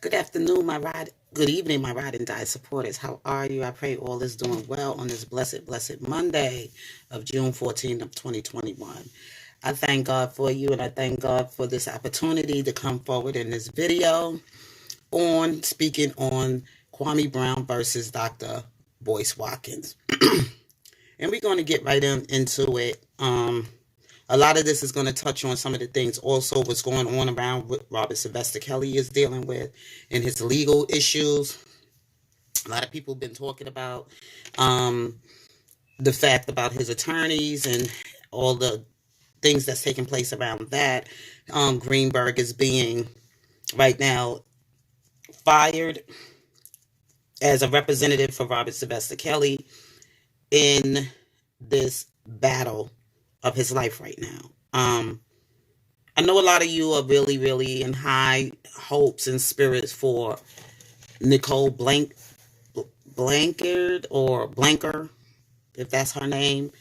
Good afternoon, good evening, my ride and die supporters. How are you? I pray all is doing well on this blessed Monday of June 14th of 2021. I thank God for you and I thank God for this opportunity to come forward in this video on speaking on Kwame Brown versus Dr. Boyce Watkins. And we're going to get right into it. A lot of this is going to touch on some of the things also what's going on around what Robert Sylvester Kelly is dealing with in his legal issues. A lot of people have been talking about the fact about his attorneys and all the things that's taking place around that. Greenberg is being right now fired as a representative for Robert Sylvester Kelly in this battle of his life right now. I know a lot of you are really in high hopes and spirits for Nicole Blankard or Blanker, if that's her name,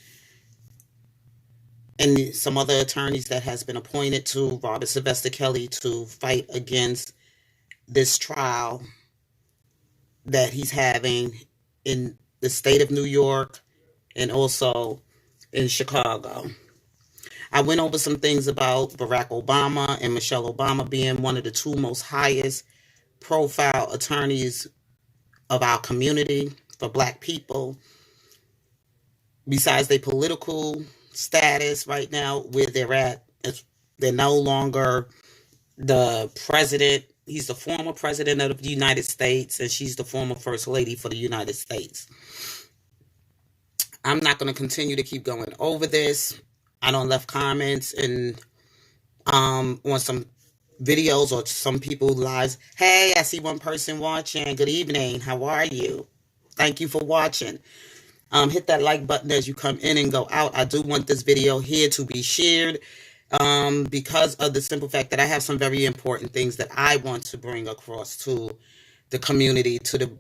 and some other attorneys that has been appointed to Robert Sylvester Kelly to fight against this trial that he's having in the state of New York and also in Chicago. I went over some things about Barack Obama and Michelle Obama being one of the two most highest profile attorneys of our community for Black people. Besides their political status right now, where they're at, they're no longer the president. He's the former president of the United States, and she's the former first lady for the United States. I'm not going to continue to keep going over this. I don't left comments and on some videos or some people's lives. Hey, I see one person watching. Good evening. How are you? Thank you for watching. Hit that like button as you come in and go out. I do want this video here to be shared because of the simple fact that I have some very important things that I want to bring across to the community, to the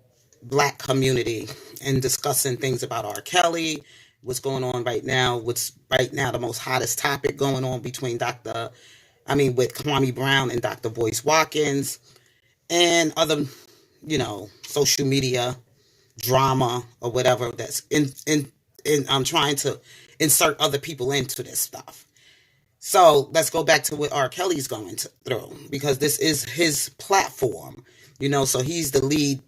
Black community, and discussing things about R. Kelly, what's going on right now, what's right now the most hottest topic going on between with Kwame Brown and Dr. Boyce Watkins, and other, social media drama or whatever that's I'm trying to insert other people into this stuff. So let's go back to what R. Kelly's going through, because this is his platform, so he's the lead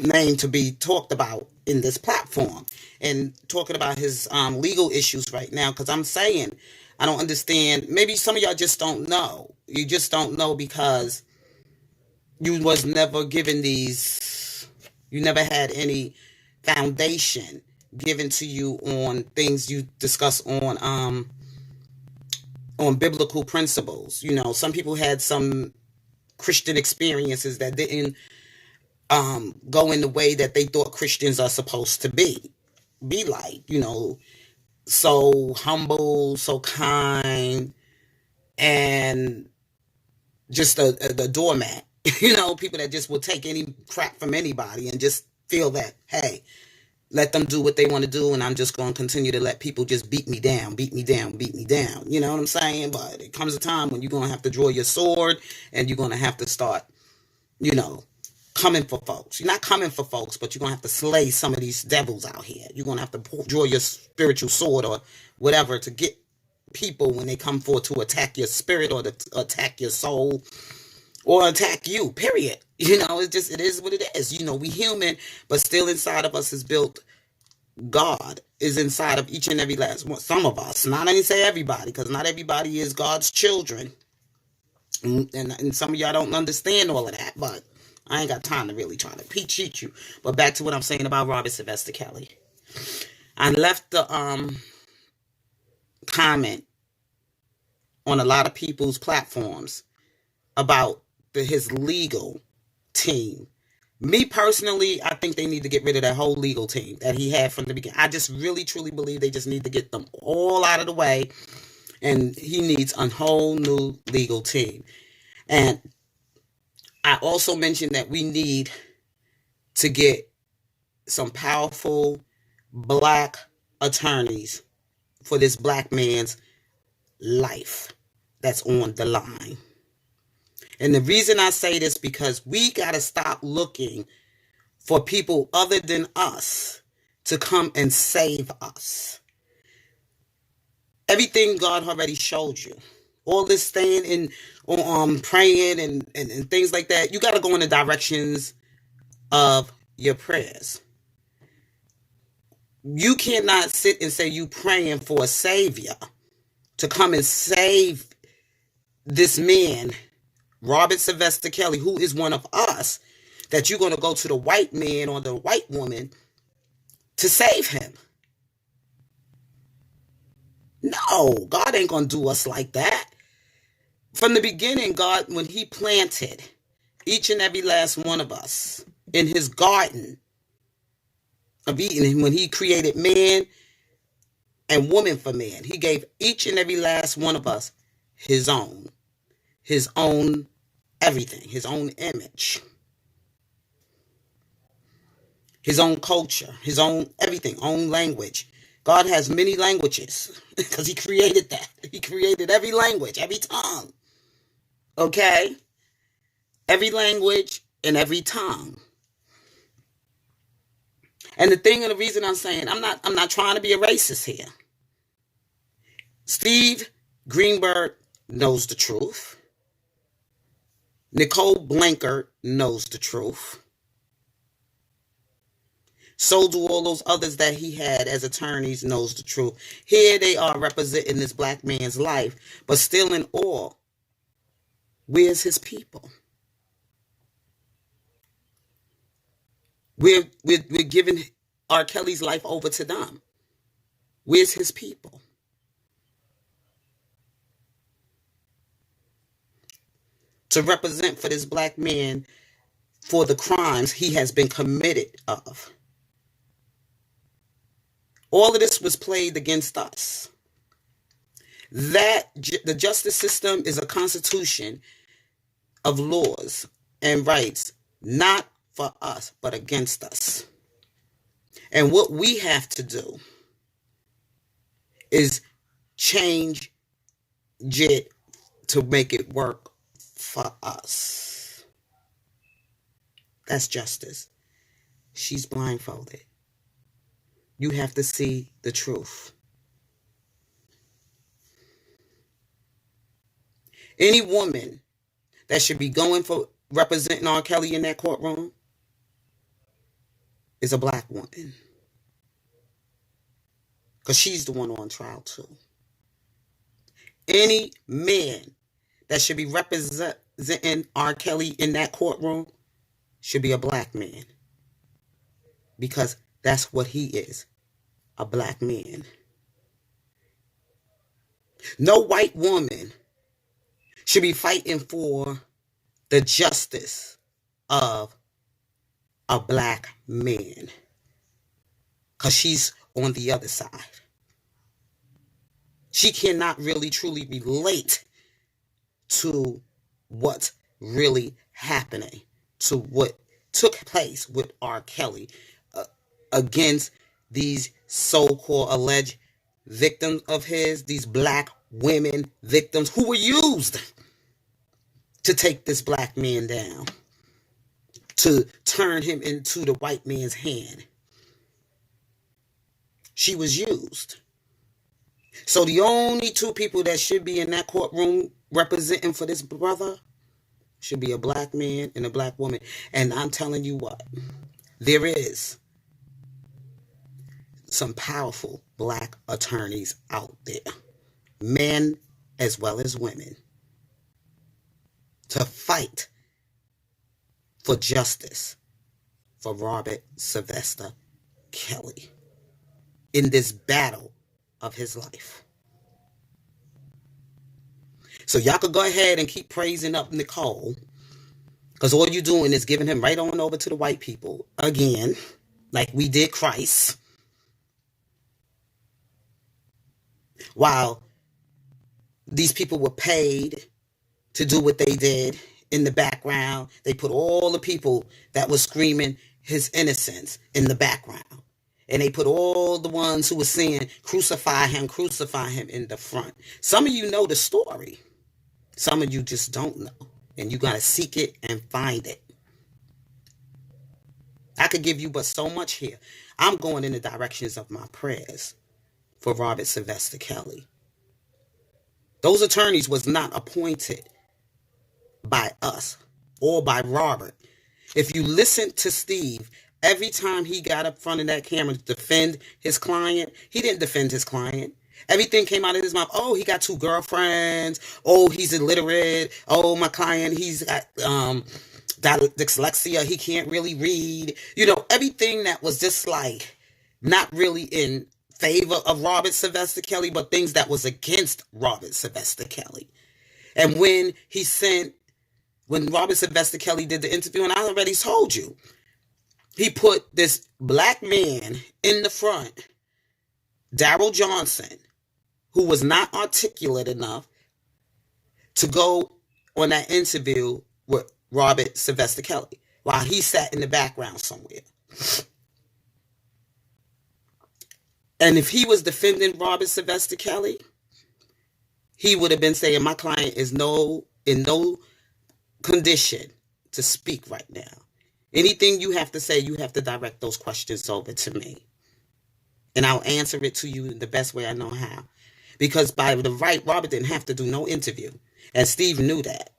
name to be talked about in this platform, and talking about his legal issues right now. Because I'm saying, I don't understand. Maybe some of y'all just don't know. You just don't know because you was never given these. You never had any foundation given to you on things you discuss on biblical principles. Some people had some Christian experiences that didn't go in the way that they thought Christians are supposed to be like, so humble, so kind, and just the doormat, people that just will take any crap from anybody and just feel that, hey, let them do what they want to do, and I'm just going to continue to let people just beat me down. You know what I'm saying? But it comes a time when you're going to have to draw your sword, and you're going to have to start, coming for folks. You're not coming for folks, but you're going to have to slay some of these devils out here. You're going to have to draw your spiritual sword or whatever to get people when they come forward to attack your spirit or to attack your soul or attack you, period. It is what it is. We human, but still inside of us is built. God is inside of each and every last one. Some of us, not even say everybody, because not everybody is God's children. And some of y'all don't understand all of that, but I ain't got time to really try to cheat you. But back to what I'm saying about Robert Sylvester Kelly. I left the comment on a lot of people's platforms about his legal team. Me personally, I think they need to get rid of that whole legal team that he had from the beginning. I just really truly believe they just need to get them all out of the way, and he needs a whole new legal team. And I also mentioned that we need to get some powerful Black attorneys for this Black man's life that's on the line. And the reason I say this because we got to stop looking for people other than us to come and save us. Everything God already showed you. All this staying in, praying and things like that. You got to go in the directions of your prayers. You cannot sit and say you praying for a savior to come and save this man, Robert Sylvester Kelly, who is one of us, that you're going to go to the white man or the white woman to save him. No, God ain't going to do us like that. From the beginning, God, when he planted each and every last one of us in his garden of Eden, when he created man and woman for man, he gave each and every last one of us his own everything, his own image, his own culture, his own everything, own language. God has many languages because he created that. He created every language, every tongue. Okay? Every language and every tongue. And the thing and the reason I'm saying, I'm not trying to be a racist here. Steve Greenberg knows the truth. Nicole Blanchard knows the truth. So do all those others that he had as attorneys knows the truth. Here they are representing this black man's life, but still in awe. Where's his people? We're giving R. Kelly's life over to them. Where's his people? To represent for this black man for the crimes he has been committed of. All of this was played against us. That the justice system is a constitution of laws and rights, not for us, but against us. And what we have to do is change it to make it work for us. That's justice. She's blindfolded. You have to see the truth. Any woman that should be going for representing R. Kelly in that courtroom is a black woman. Because she's the one on trial too. Any man that should be representing R. Kelly in that courtroom should be a black man. Because that's what he is, a black man. No white woman should be fighting for the justice of a black man. Because she's on the other side. She cannot really truly relate to what's really happening, to what took place with R. Kelly against these so-called alleged victims of his, these black women victims who were used to take this black man down, to turn him into the white man's hand. She was used. So the only two people that should be in that courtroom representing for this brother should be a black man and a black woman. And I'm telling you what, there is some powerful black attorneys out there, men as well as women, to fight for justice for Robert Sylvester Kelly in this battle of his life. So y'all could go ahead and keep praising up Nicole, because all you're doing is giving him right on over to the white people again, like we did Christ. While these people were paid to do what they did in the background, they put all the people that were screaming his innocence in the background. And they put all the ones who were saying, crucify him in the front. Some of you know the story. Some of you just don't know. And you got to seek it and find it. I could give you but so much here. I'm going in the directions of my prayers for Robert Sylvester Kelly. Those attorneys was not appointed by us or by Robert. If you listen to Steve, every time he got up front of that camera to defend his client, he didn't defend his client. Everything came out of his mouth. Oh, he got 2 girlfriends. Oh, he's illiterate. Oh, my client, he's got dyslexia. He can't really read. Everything that was just like not really in favor of Robert Sylvester Kelly, but things that was against Robert Sylvester Kelly. And when Robert Sylvester Kelly did the interview, and I already told you, he put this black man in the front, Daryl Johnson, who was not articulate enough to go on that interview with Robert Sylvester Kelly while he sat in the background somewhere. And if he was defending Robert Sylvester Kelly, he would have been saying, my client is in no condition to speak right now. Anything you have to say, you have to direct those questions over to me. And I'll answer it to you in the best way I know how. Because by the right, Robert didn't have to do no interview. And Steve knew that.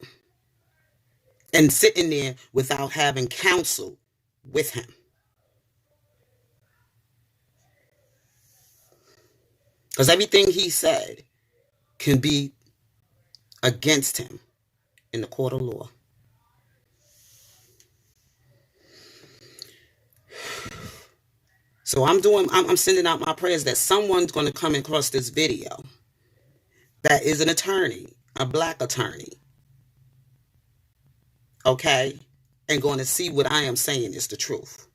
And sitting there without having counsel with him. Because everything he said can be against him in the court of law. So I'm sending out my prayers that someone's going to come across this video that is an attorney, a black attorney, okay, and going to see what I am saying is the truth.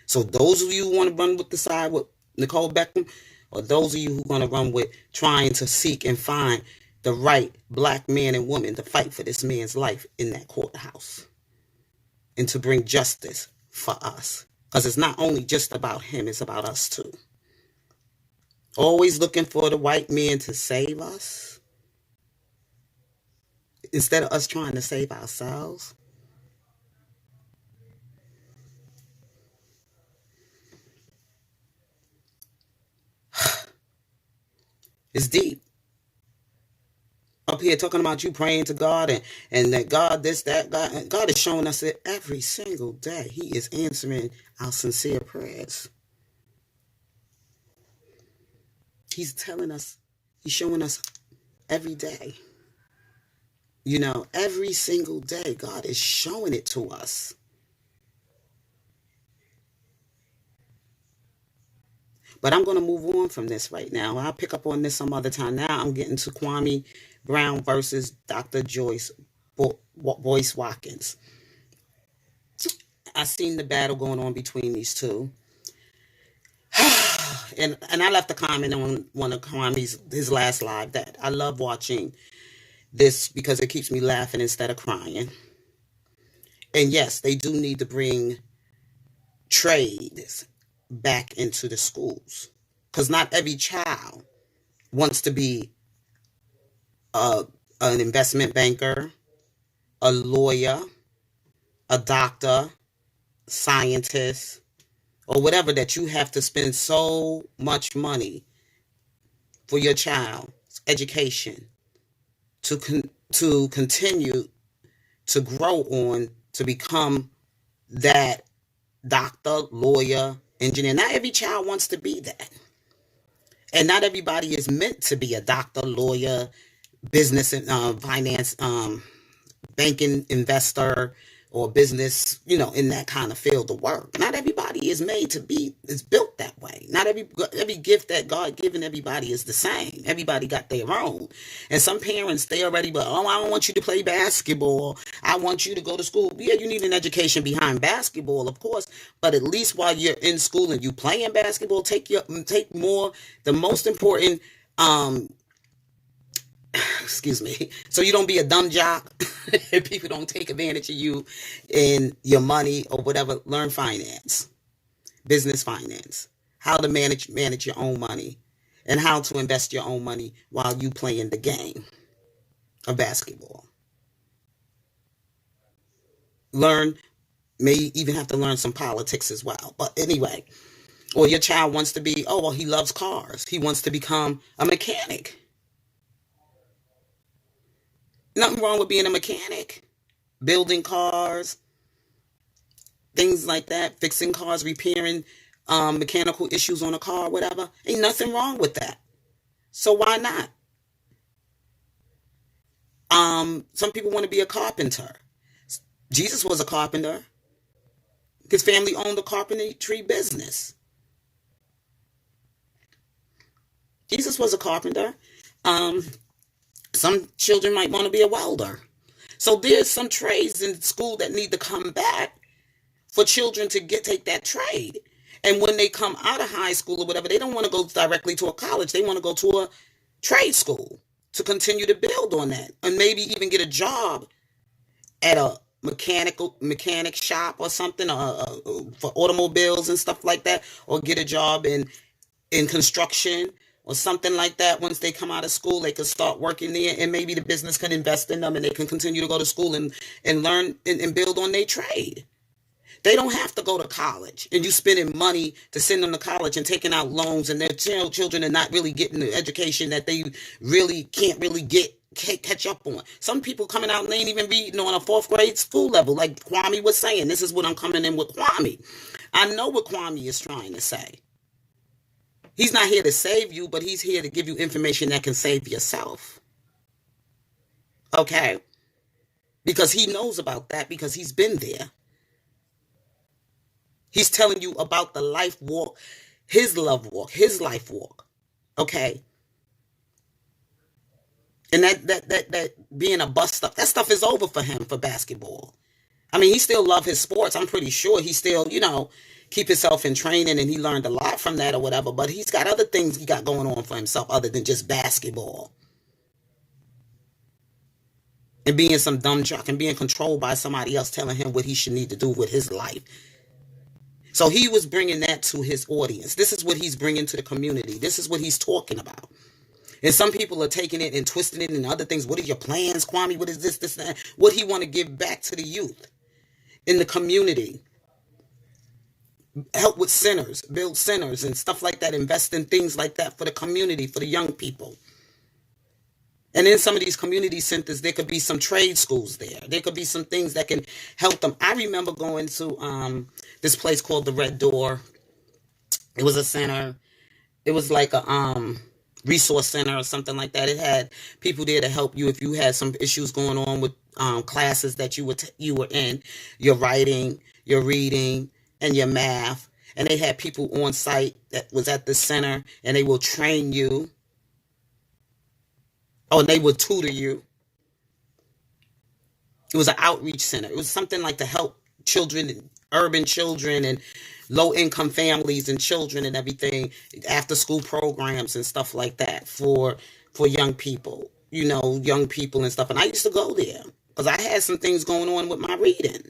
So those of you who want to run with the side with Nicole Beckham, or those of you who are going to run with trying to seek and find the right black man and woman to fight for this man's life in that courthouse and to bring justice for us. Because it's not only just about him, it's about us too. Always looking for the white man to save us instead of us trying to save ourselves. It's deep. Up here talking about you praying to God and that God this, that, God is showing us that every single day he is answering our sincere prayers. He's telling us, he's showing us every day. Every single day God is showing it to us. But I'm going to move on from this right now. I'll pick up on this some other time. Now I'm getting to Kwame Brown versus Dr. Boyce Watkins. I seen the battle going on between these two. and I left a comment on one of his last live that I love watching this because it keeps me laughing instead of crying. And yes, they do need to bring trades back into the schools, because not every child wants to be an investment banker, a lawyer, a doctor, scientist, or whatever that you have to spend so much money for your child's education to continue to grow on to become that doctor, lawyer, engineer. Not every child wants to be that. And not everybody is meant to be a doctor, lawyer, business and finance, banking investor, or business, in that kind of field of work. Not everybody is built that way. Not every gift that God given everybody is the same. Everybody got their own. And some parents, I don't want you to play basketball. I want you to go to school. Yeah, you need an education behind basketball, of course. But at least while you're in school and you playing basketball, the most important, excuse me, so you don't be a dumb jock and people don't take advantage of you and your money or whatever. Learn finance, business finance, how to manage your own money, and how to invest your own money while you playing the game of basketball. learn, may even have to learn some politics as well. But anyway, or your child wants to be, oh, well, he loves cars. He wants to become a mechanic. Nothing wrong with being a mechanic, building cars, things like that, fixing cars, repairing mechanical issues on a car, whatever. Ain't nothing wrong with that. So why not? Some people want to be a carpenter. Jesus was a carpenter. His family owned a carpentry business. Jesus was a carpenter. Um, some children might want to be a welder. So there's some trades in school that need to come back for children to take that trade. And when they come out of high school or whatever, they don't want to go directly to a college. They want to go to a trade school to continue to build on that and maybe even get a job at a mechanic shop or something, for automobiles and stuff like that, or get a job in construction or something like that. Once they come out of school, they can start working there, and maybe the business can invest in them and they can continue to go to school and learn and build on their trade. They don't have to go to college, and you spending money to send them to college and taking out loans, and their children are not really getting the education that they really can't really catch up on. Some people coming out and they ain't even reading on a fourth grade school level, like Kwame was saying. This is what I'm coming in with Kwame. I know what Kwame is trying to say. He's not here to save you, but he's here to give you information that can save yourself. Okay? Because he knows about that, because he's been there. He's telling you about the life walk, his love walk, his life walk. Okay? And that being a bust stuff, that stuff is over for him for basketball. I mean, he still love his sports. I'm pretty sure he still, keep himself in training, and he learned a lot from that or whatever. But he's got other things he got going on for himself other than just basketball. And being some dumb jock and being controlled by somebody else telling him what he should need to do with his life. So he was bringing that to his audience. This is what he's bringing to the community. This is what he's talking about. And some people are taking it and twisting it and other things. What are your plans, Kwame? What is this, and that? What he want to give back to the youth in the community. Help with centers, build centers and stuff like that. Invest in things like that for the community, for the young people. And in some of these community centers, there could be some trade schools there. There could be some things that can help them. I remember going to this place called the Red Door. It was a center. It was like a resource center or something like that. It had people there to help you if you had some issues going on with classes that you were in, your writing, your reading, and your math. And they had people on site that was at the center, and they will train you. Oh, and they would tutor you. It was an outreach center. It was something like to help children, urban children, and low-income families and children and everything, after-school programs and stuff like that for young people, young people and stuff. And I used to go there because I had some things going on with my reading.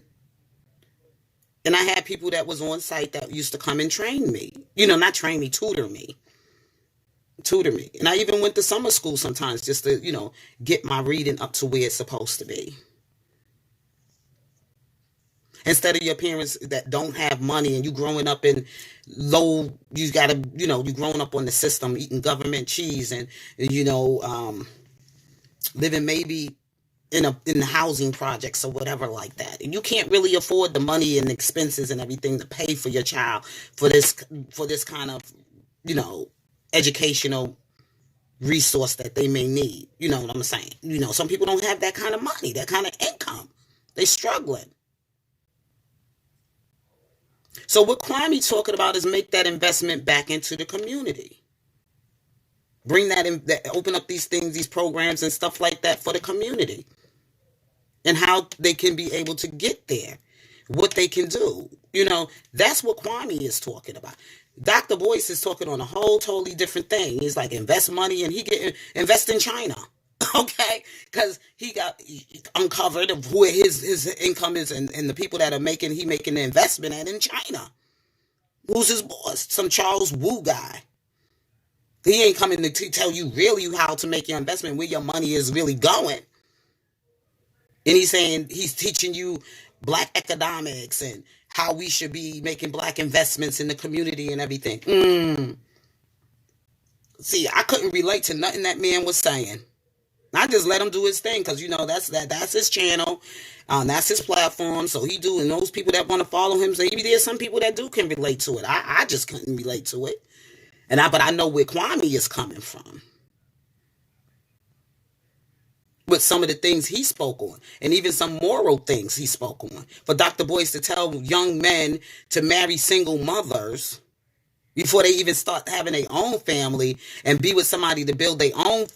And I had people that was on site that used to come and train me. Not train me, tutor me. And I even went to summer school sometimes just to, get my reading up to where it's supposed to be. Instead of your parents that don't have money and you growing up in you gotta, you growing up on the system, eating government cheese and living maybe in the housing projects or whatever like that. And you can't really afford the money and expenses and everything to pay for your child for this kind of, educational resource that they may need. You know what I'm saying? Some people don't have that kind of money, that kind of income. They struggling. So what Kwame talking about is make that investment back into the community. Bring that in, open up these things, these programs and stuff like that for the community. And how they can be able to get there. What they can do. That's what Kwame is talking about. Dr. Boyce is talking on a whole totally different thing. He's like, invest money, and invest in China. Okay? Because he got uncovered of where his income is and the people that are making the investment at in China. Who's his boss? Some Charles Wu guy. He ain't coming to tell you really how to make your investment, where your money is really going. And he's saying he's teaching you black economics and how we should be making black investments in the community and everything. See, I couldn't relate to nothing that man was saying. I just let him do his thing because that's his channel, that's his platform. So he do, and those people that want to follow him, so maybe there's some people that do can relate to it. I just couldn't relate to it, but I know where Kwame is coming from with some of the things he spoke on, and even some moral things he spoke on. For Dr. Boyce to tell young men to marry single mothers before they even start having their own family and be with somebody to build their own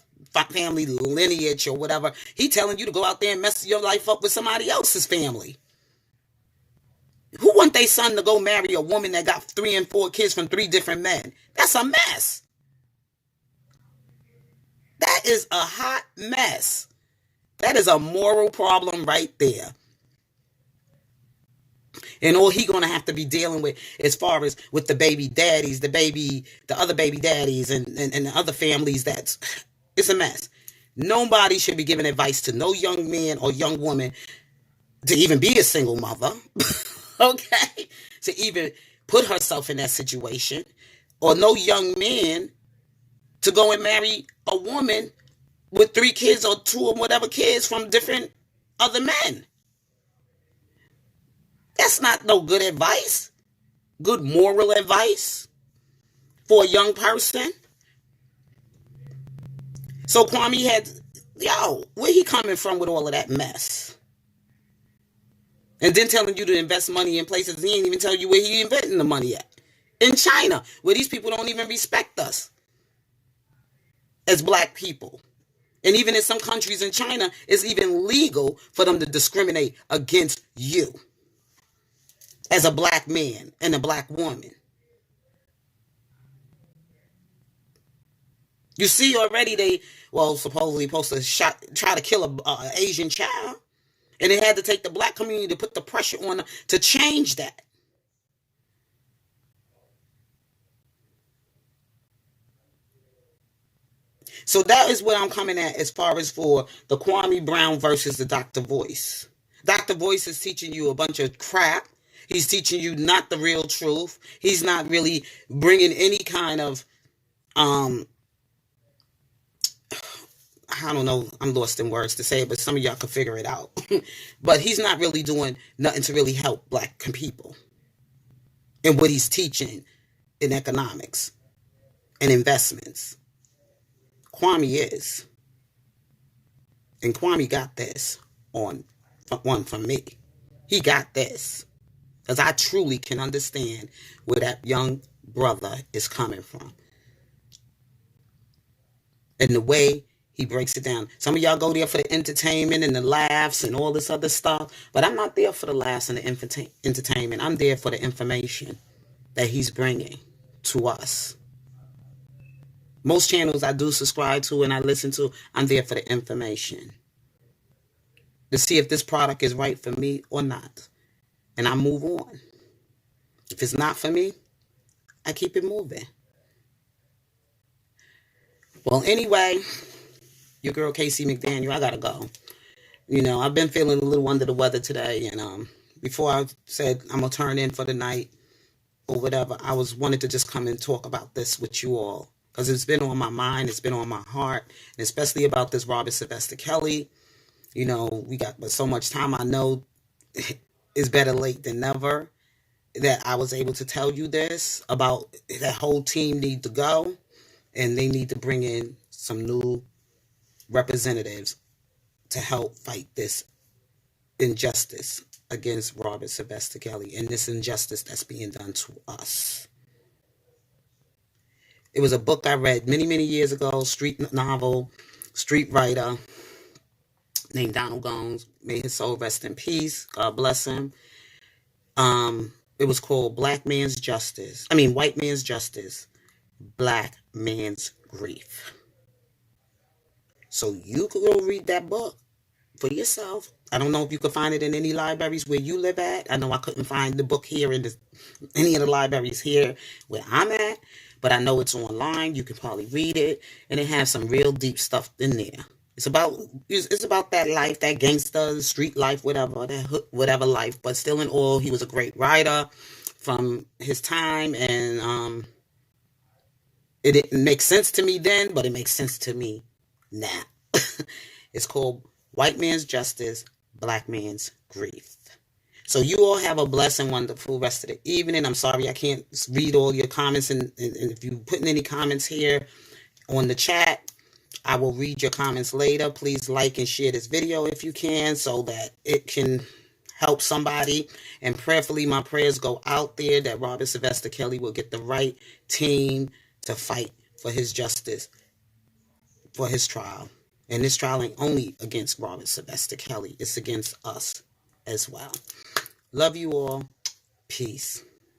family lineage or whatever. He telling you to go out there and mess your life up with somebody else's family. Who want their son to go marry a woman that got 3 and 4 kids from 3 different men? That's a mess. That is a hot mess. That is a moral problem right there. And all he gonna have to be dealing with as far as with the baby daddies, the other baby daddies and the other families, it's a mess. Nobody should be giving advice to no young man or young woman to even be a single mother, okay? To even put herself in that situation. Or no young man to go and marry a woman with 3 kids or 2 or whatever kids from different other men. That's not no good advice. Good moral advice for a young person. So Kwame had, where he coming from with all of that mess? And then telling you to invest money in places he ain't even tell you where he investing the money at. In China, where these people don't even respect us as black people. And even in some countries in China, it's even legal for them to discriminate against you as a black man and a black woman. You see already they, supposedly supposed to try to kill an Asian child. And they had to take the black community to put the pressure on them to change that. So that is what I'm coming at as far as for the Kwame Brown versus the Dr. Boyce. Dr. Boyce is teaching you a bunch of crap. He's teaching you not the real truth. He's not really bringing any kind of, I don't know, I'm lost in words to say it, but some of y'all can figure it out. But he's not really doing nothing to really help black people in what he's teaching in economics and investments. Kwame is. And Kwame got this on one from me. He got this. Because I truly can understand where that young brother is coming from. And the way he breaks it down. Some of y'all go there for the entertainment and the laughs and all this other stuff. But I'm not there for the laughs and the entertainment. I'm there for the information that he's bringing to us. Most channels I do subscribe to and I listen to, I'm there for the information. To see if this product is right for me or not. And I move on. If it's not for me, I keep it moving. Well, anyway, your girl Casey McDaniel, I gotta go. I've been feeling a little under the weather today, and before I said I'm gonna turn in for the night or whatever, I wanted to just come and talk about this with you all because it's been on my mind, it's been on my heart, and especially about this Robert Sylvester Kelly. We got but so much time. I know it's better late than never that I was able to tell you this about that whole team need to go, and they need to bring in some new representatives to help fight this injustice against Robert Sylvester Kelly and this injustice that's being done to us. It was a book I read many, many years ago, street novel, street writer named Donald Gomes. May his soul rest in peace. God bless him. It was called White Man's Justice, Black Man's Grief. So you could go read that book for yourself. I don't know if you could find it in any libraries where you live at. I know I couldn't find the book here in any of the libraries here where I'm at, but I know it's online. You can probably read it, and it has some real deep stuff in there It's about that life, that gangster street life, whatever, whatever life. But still in all, he was a great writer from his time, and it didn't make sense to me then, but it makes sense to me now. It's called White Man's Justice, Black Man's Grief. So you all have a blessed and wonderful rest of the evening. I'm sorry I can't read all your comments, and if you put in any comments here on the chat, I will read your comments later. Please like and share this video if you can, so that it can help somebody. And prayerfully, my prayers go out there that Robert Sylvester Kelly will get the right team to fight for his justice, for his trial. And this trial ain't only against Robert Sylvester Kelly, it's against us as well. Love you all. Peace.